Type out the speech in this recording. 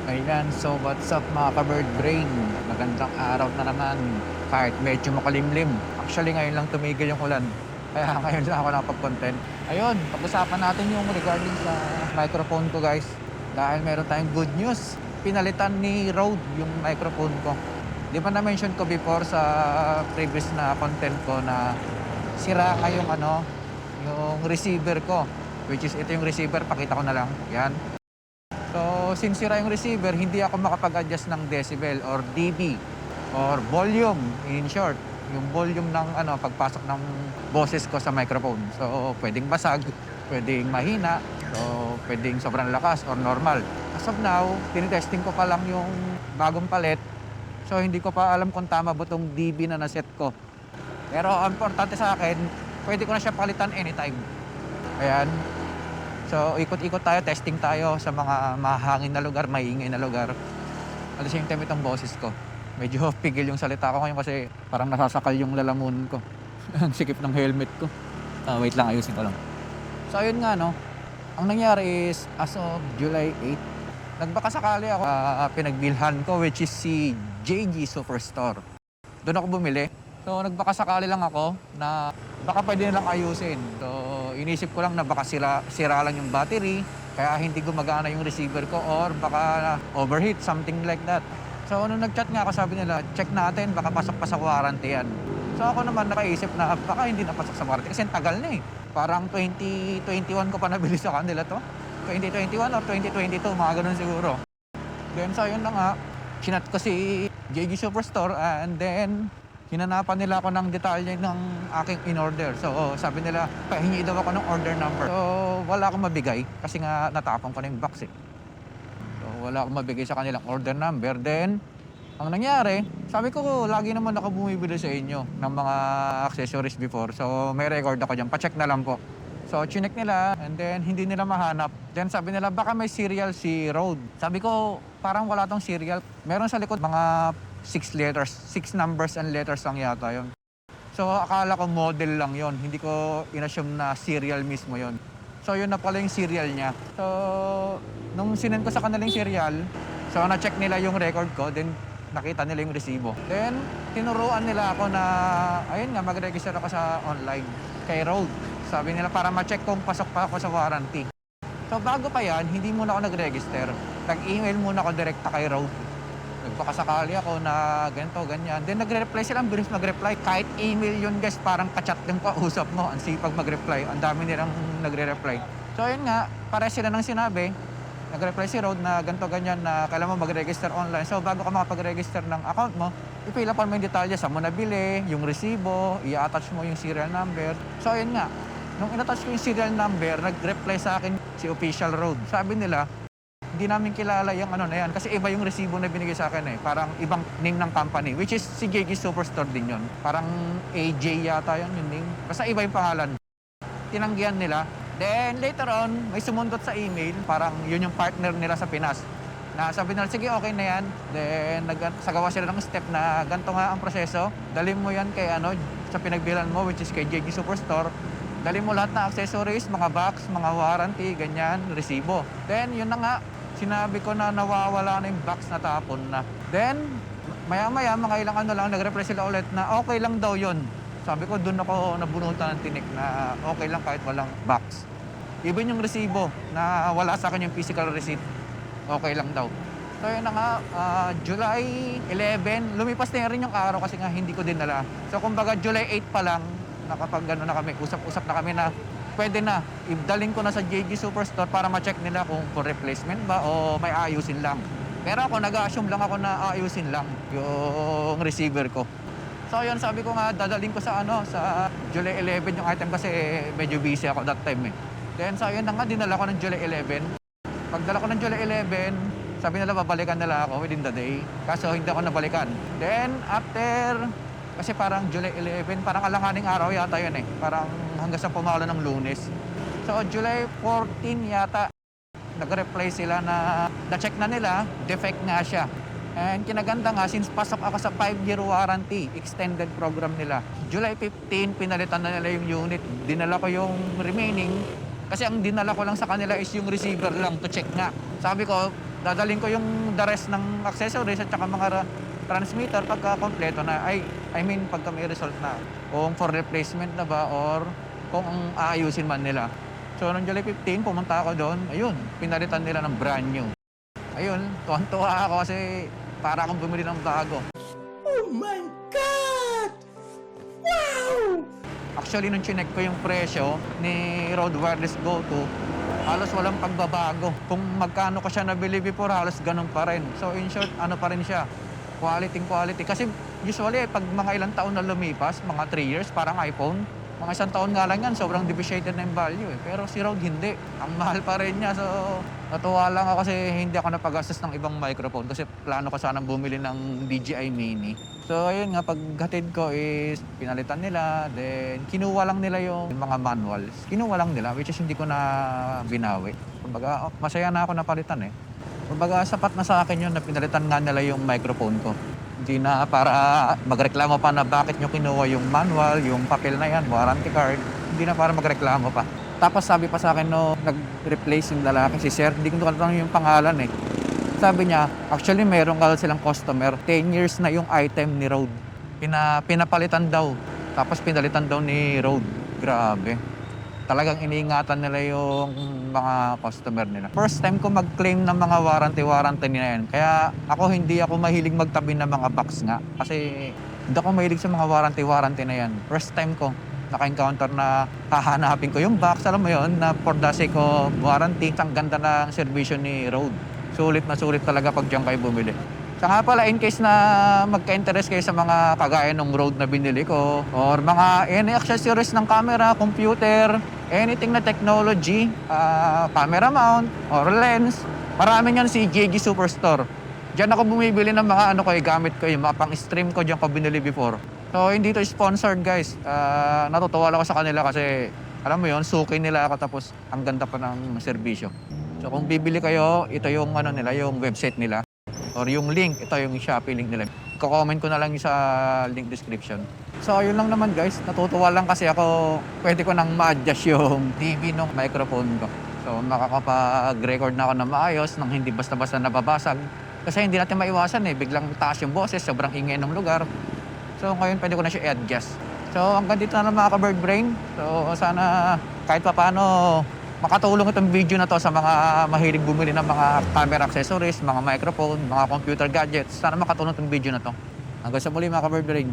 Ayan, so what's up mga ka-bird brain? Magandang araw na naman kahit medyo makalimlim. Actually ngayon lang tumigil yung ulan. Kaya ngayon lang ako nakapag-content. Ayun, pag-usapan natin yung regarding sa microphone ko guys. Dahil meron tayong good news. Pinalitan ni Rode yung microphone ko. Di ba na-mention ko before sa previous na content ko na sira nga yung receiver ko. Which is ito yung receiver, pakita ko na lang. Yan. So, since sira yung receiver, hindi ako makapag-adjust ng decibel or dB or volume in short. Yung volume ng pagpasok ng boses ko sa microphone. So, pwedeng basag, pwedeng mahina, so pwedeng sobrang lakas or normal. As of now, tinitesting ko pa lang yung bagong palit. So, hindi ko pa alam kung tama ba itong dB na naset ko. Pero ang importante sa akin, pwede ko na siya palitan anytime. Ayan. So, ikot-ikot tayo, testing tayo sa mga mahangin na lugar, maingay na lugar. At the same time, itong boses ko. Medyo pigil yung salita ko ngayon kasi parang nasasakal yung lalamunan ko. Ang sikip ng helmet ko. Wait lang, ayusin ko lang. So, ayun nga, no. Ang nangyari is, as of July 8, nagbakasakali ako pinagbilhan ko, which is si JG Superstore. Doon ako bumili. So, nagbakasakali lang ako na baka pwede nilang ayusin. So, inisip ko lang na baka sira lang yung battery, kaya hindi gumagana yung receiver ko or baka overheat, something like that. So, nung nag-chat nga ako, sabi nila, check natin, baka pasok pa sa warranty yan. So, ako naman nakaisip na baka hindi napasok sa warranty kasi tagal na eh. Parang 2021 ko pa nabili sa kanila to. 2021 or 2022, mga ganun siguro. Then, so, yun na nga, chinat ko si JG Superstore and then hinanapan nila ako ng detalye ng aking in-order. So, sabi nila, pahingi daw ako ng order number. So, wala akong mabigay kasi nga natapon ko na yung box eh. So, wala akong mabigay sa kanilang order number. Then, ang nangyari, sabi ko, lagi naman ako bumibili sa inyo ng mga accessories before. So, may record ako dyan. Pacheck na lang po. So, chinek nila and then hindi nila mahanap. Then sabi nila, baka may serial si Rode. Sabi ko, parang wala tong serial. Meron sa likod mga 6 letters, 6 numbers and letters lang yata yon. So, akala ko model lang yon. Hindi ko inassume na serial mismo yon. So, yun na pala yung serial niya. So, nung sinend ko sa kanilang serial, so, na-check nila yung record ko, then nakita nila yung resibo. Then, tinuruan nila ako na, ayun nga, mag-register ako sa online kay Rode. Sabi nila para ma-check kung pasok pa ako sa warranty. So, bago pa yan, hindi muna ako nag-register. Nag-email muna ako direkta kay Rode. Nagpakasakali ako na ganito, ganyan. Then nagre-reply sila, ang bilis mag-reply. Kahit email yun guys, parang ka-chat yung kausap mo. Ang sipag mag-reply. Ang dami nilang nagre-reply. So ayun nga, pare sila nang sinabi. Nag-reply si Rode na ganito, ganyan na kailangan mo mag-register online. So bago ka makapag-register ng account mo, i-fill up mo yung detalye sa mo nabili, yung resibo, i-attach mo yung serial number. So ayun nga, nung in-attach ko yung serial number, nag-reply sa akin si Official Rode. Sabi nila, hindi namin kilala yung na yan kasi iba yung resibo na binigay sa akin eh. Parang ibang name ng company, which is si JG Superstore din yun. Parang AJ yata yun yung name. Basta iba yung pangalan. Tinanggihan nila. Then later on, may sumundot sa email, parang yun yung partner nila sa Pinas. Na sabi nila, sige okay na yan. Then sagawa sila ng step na ganito nga ang proseso. Dalhin mo yan kay sa pinagbilan mo, which is kay JG Superstore. Dalhin mo lahat ng accessories, mga box, mga warranty, ganyan, resibo. Then yun na nga, sinabi ko na nawawala na yung box, na tapon na. Then, maya-maya, mga ilang lang, nag-reply sila ulit na okay lang daw yon. Sabi ko, doon ako nabunutan ng tinik na okay lang kahit walang box. Even yung resibo na wala sa akin yung physical receipt, okay lang daw. So yun na nga, July 11, lumipas na rin yung araw kasi nga hindi ko din nala. So kumbaga July 8 pa lang, nakapag na kami, usap-usap na kami na pwede na, ibdaling ko na sa JG Superstore para ma-check nila kung replacement ba o may ayusin lang. Pero ako, nag-assume lang ako na ayusin lang yung receiver ko. So yun, sabi ko nga, dadaling ko sa sa July 11 yung item kasi medyo busy ako that time eh. Then so yun na nga, dinala ko ng July 11. Pagdala ko ng July 11, sabi nila babalikan nila ako within the day. Kaso hindi ako nabalikan. Then after, kasi parang July 11, parang alanganing araw yata yun eh. Parang hanggang sa pumalo ng Lunes. So July 14 yata, nag-reply sila na na-check na nila, defect nga siya. And kinaganda nga, since pasok ako sa 5-year warranty, extended program nila. July 15, pinalitan na nila yung unit. Dinala ko yung remaining. Kasi ang dinala ko lang sa kanila is yung receiver lang to check nga. Sabi ko, Dadalhin ko yung the rest ng accessories at saka mga transmitter pagka kompleto na. I mean, pagka may result na. Kung for replacement na ba or kung aayusin man nila. So, noong July 15, pumunta ako doon. Ayun, pinalitan nila ng brand new. Ayun, tuwan-tuwa ako kasi para akong bumili ng bago. Oh my God! Wow! Actually, nung chinek ko yung presyo ni Rode Wireless Go 2, halos walang pagbabago. Kung magkano ko siya nabili before, halos ganun pa rin. So in short, ano pa rin siya, quality. Kasi usually, pag mga ilang taon na lumipas, mga 3 years, parang iPhone, mga isang taon nga lang yan, sobrang depreciated na yung value eh. Pero si Rode hindi. Ang mahal pa rin niya. So natuwa lang ako kasi hindi ako napagastos ng ibang microphone kasi plano ko sanang bumili ng DJI Mini. So ayun nga, paghatid ko is pinalitan nila, then kinuha lang nila yung mga manuals. Kinuha lang nila, which is hindi ko na binawi. Kumbaga, masaya na ako napalitan eh. Kumbaga, sapat na sa akin yun na pinalitan nga nila yung microphone ko. Hindi na para magreklamo pa na bakit nyo kinuha yung manual, yung papel na yan, warranty card. Hindi na para magreklamo pa. Tapos sabi pa sa akin no, nag-replace yung lalaki si Sir, hindi ko alam yung pangalan eh. Sabi niya, actually meron ka silang customer, 10 years na yung item ni Rode. Pinapalitan daw, tapos pinalitan daw ni Rode. Grabe. Talagang iniingatan nila yung mga customer nila. First time ko mag-claim ng mga warranty na yan. Kaya hindi ako mahilig magtabi ng mga box nga. Kasi hindi ako mahilig sa mga warranty na yan. First time ko naka-encounter na hahanapin ko yung box. Alam mo yun, na for the sake of warranty. Ang ganda ng servisyo ni Rode. Sulit na sulit talaga pag diyan kayo bumili. Sa nga pala, in case na magka-interest kayo sa mga kagaya ng Rode na binili ko or mga any accessories ng camera, computer, anything na technology, camera mount or lens, marami yan si JG Superstore. Diyan ako bumibili ng mga gamit ko, yung mga pang-stream ko diyan ko binili before. So hindi to sponsored guys. Natutuwa lang ako sa kanila kasi alam mo yon, suki nila ako tapos ang ganda pa ng serbisyo. So kung bibili kayo, ito yung nila, yung website nila. Or yung link, ito yung Shopee link nila. Ko-comment ko na lang sa link description. So yun lang naman guys, natutuwa lang kasi ako pwede ko nang ma-adjust yung TV ng microphone ko. So makakapag-record na ako na maayos nang hindi basta-basta nababasag. Kasi hindi natin maiwasan eh, biglang taas yung boses, sobrang ingay ng lugar. So ngayon pwede ko na siya i-adjust. So hanggang dito na mga ka-bird brain. So sana kahit papaano makatulong itong video na to sa mga mahilig bumili ng mga camera accessories, mga microphone, mga computer gadgets. Sana makatulong itong video na to. Hanggang sa muli mga ka-bird brain.